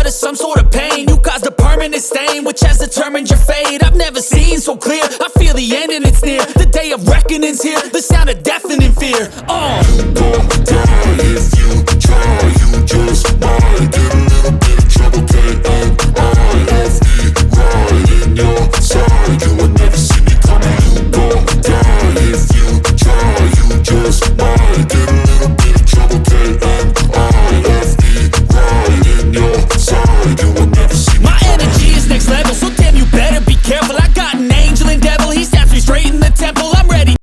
blood is some sort of pain. You caused a permanent stain, which has determined your fate. I've never seen so clear, I feel the end and it's near. The day of reckoning's here, the sound of deafening fear. You gon' die if you try.